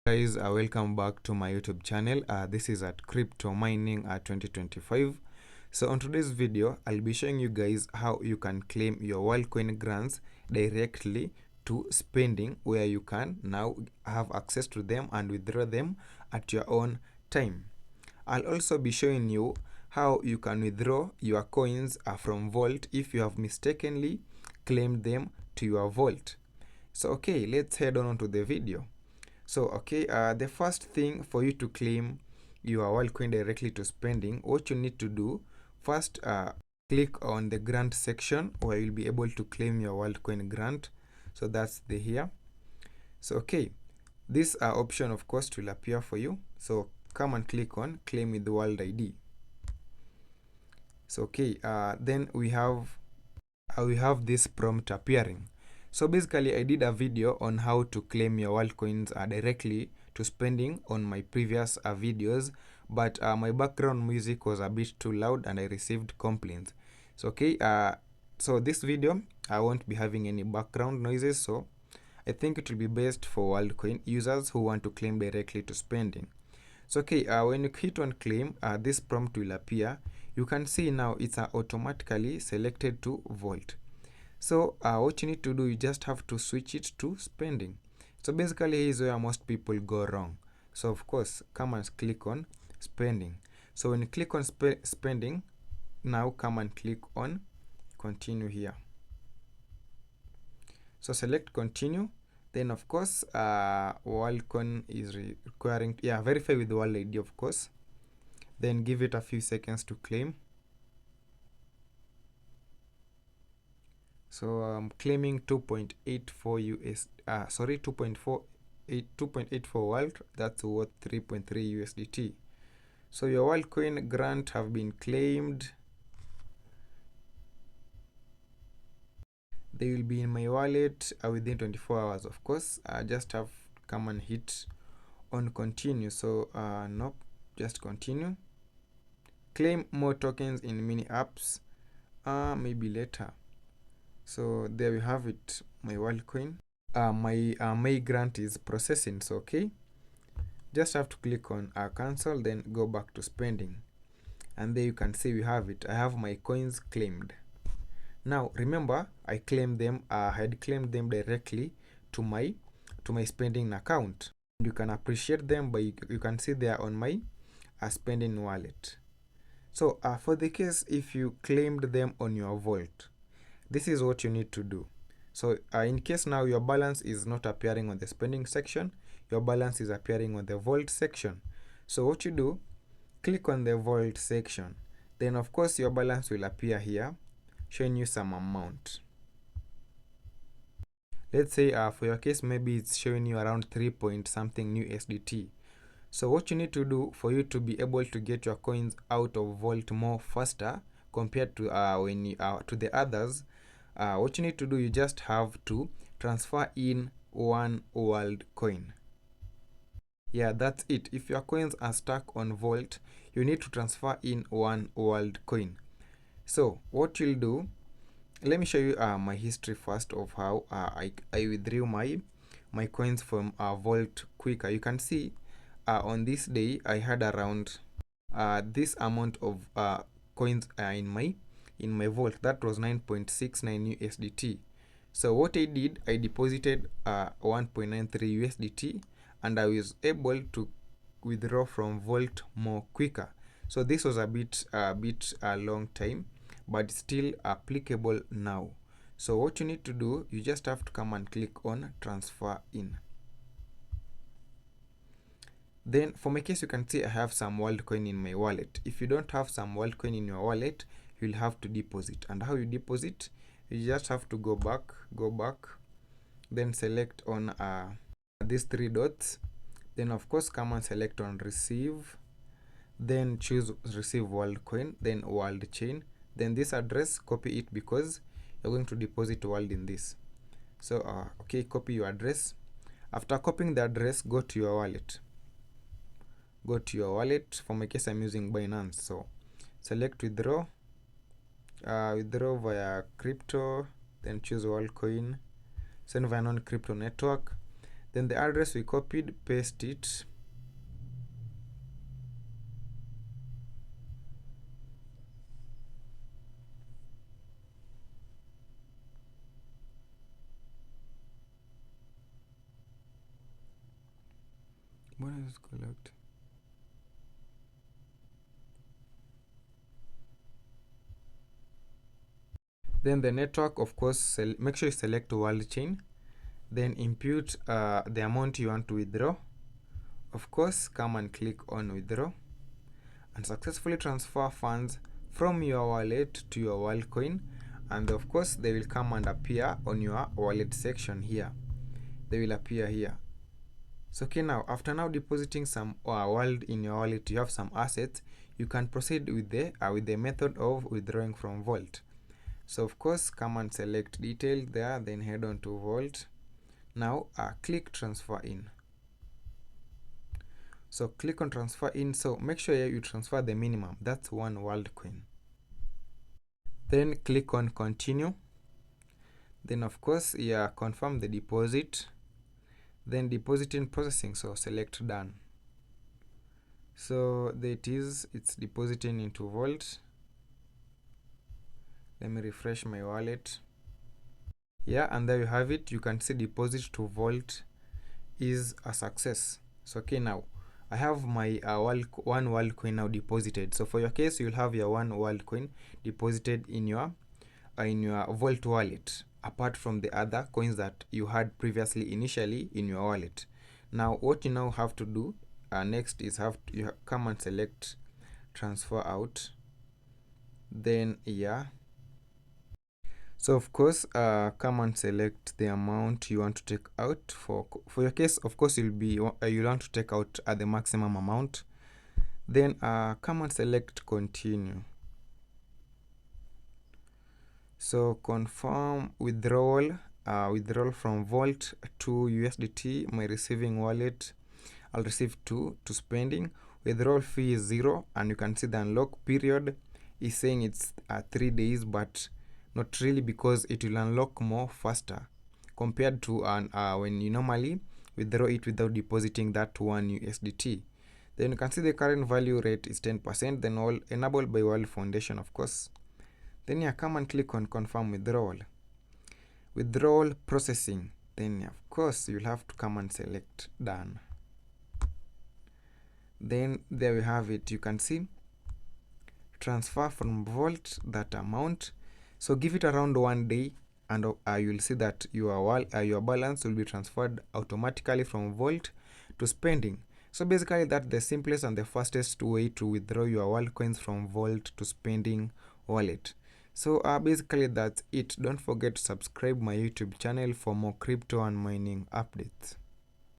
Guys, welcome back to my YouTube channel. This is at Crypto Mining 2025. So on today's video, I'll be showing you guys how you can claim your Worldcoin grants directly to spending, where you can now have access to them and withdraw them at your own time. I'll also be showing you how you can withdraw your coins from Vault if you have mistakenly claimed them to your Vault. So okay, let's head on to the video. So okay, the first thing for you to claim your Worldcoin directly to spending, what you need to do first, click on the grant section where you'll be able to claim your Worldcoin grant. So that's the here. So okay, this option of course will appear for you. So come and click on claim with the World ID. So okay, then we have this prompt appearing. So basically, I did a video on how to claim your Worldcoins directly to spending on my previous videos, but my background music was a bit too loud and I received complaints. So okay, so this video I won't be having any background noises, so I think it will be best for Worldcoin users who want to claim directly to spending. So okay, when you hit on claim, this prompt will appear. You can see now it's automatically selected to Vault. So what you need to do, you just have to switch it to spending. So basically, here's where most people go wrong. So of course, come and click on spending. So when you click on spending, now come and click on continue here. So select continue. Then of course, Worldcoin is requiring, verify with the World ID of course. Then give it a few seconds to claim. So I'm claiming 2.84 US, 2.84 World. That's worth 3.3 USDT. So your Worldcoin grant have been claimed. They will be in my wallet within 24 hours. Of course, I just have come and hit on continue. So nope, just continue. Claim more tokens in mini apps. Maybe later. So there we have it, my Worldcoin. My grant is processing. So okay, just have to click on cancel, then go back to spending, and there you can see we have it. I have my coins claimed. Now remember, I claimed them. I had claimed them directly to my spending account. And you can appreciate them, but you can see they are on my spending wallet. So for the case if you claimed them on your Vault, this is what you need to do. So in case now your balance is not appearing on the spending section, your balance is appearing on the Vault section. So what you do, click on the Vault section. Then of course your balance will appear here, showing you some amount. Let's say for your case, maybe it's showing you around 3 point something USDT. So what you need to do for you to be able to get your coins out of Vault more faster compared to when you to the others, what you need to do, you just have to transfer in one Worldcoin. Yeah, that's it. If your coins are stuck on Vault, you need to transfer in one Worldcoin. So what you'll do, let me show you my history first of how I withdrew my coins from Vault quicker. You can see on this day I had around this amount of coins in my Vault. That was 9.69 USDT. So what I did, I deposited 1.93 USDT, and I was able to withdraw from Vault more quicker. So this was a bit long time, but still applicable now. So what you need to do, you just have to come and click on transfer in. Then for my case, you can see I have some Worldcoin in my wallet. If you don't have some Worldcoin in your wallet, you'll have to deposit. And how you deposit, you just have to go back, then select on these three dots. Then of course come and select on receive, then choose receive Worldcoin, then world chain. Then this address, copy it because you're going to deposit world in this. So okay, copy your address. After copying the address, go to your wallet. For my case, I'm using Binance, so select withdraw, withdraw via crypto, then choose Worldcoin, send via non-crypto network, Then the address we copied, paste it. What is collect? Then the network, of course, make sure you select world chain. Then impute the amount you want to withdraw. Of course, come and click on withdraw and successfully transfer funds from your wallet to your Worldcoin. And of course, they will come and appear on your wallet section here. They will appear here. So okay, now after now depositing some world in your wallet, you have some assets. You can proceed with the method of withdrawing from Vault. So of course, come and select detail there, then head on to Vault. Now click transfer in. So click on transfer in. So make sure you transfer the minimum, that's 1 Worldcoin. Then click on continue. Then of course, confirm the deposit. Then deposit in processing, so select done. So there it is, it's depositing into Vault. Let me refresh my wallet. Yeah, and there you have it. You can see deposit to Vault is a success. So okay, now I have my one Worldcoin now deposited. So for your case, you'll have your 1 Worldcoin deposited in your Vault wallet, apart from the other coins that you had previously initially in your wallet. Now what you now have to do next is you come and select transfer out. Then so of course come and select the amount you want to take out. For your case, of course, you'll want to take out the maximum amount. Then come and select continue. So confirm withdrawal from Vault to USDT, my receiving wallet. I'll receive 2 to spending. Withdrawal fee is 0, and you can see the unlock period is saying it's 3 days, but not really, because it will unlock more faster compared to when you normally withdraw it without depositing that 1 USDT. Then you can see the current value rate is 10%, then all enabled by World Foundation, of course. Then come and click on confirm withdrawal processing. Then of course you'll have to come and select done. Then there we have it. You can see transfer from Vault that amount. So give it around 1 day, and you'll see that your balance will be transferred automatically from Vault to spending. So basically, that's the simplest and the fastest way to withdraw your Worldcoins from Vault to spending wallet. So basically that's it. Don't forget to subscribe my YouTube channel for more crypto and mining updates.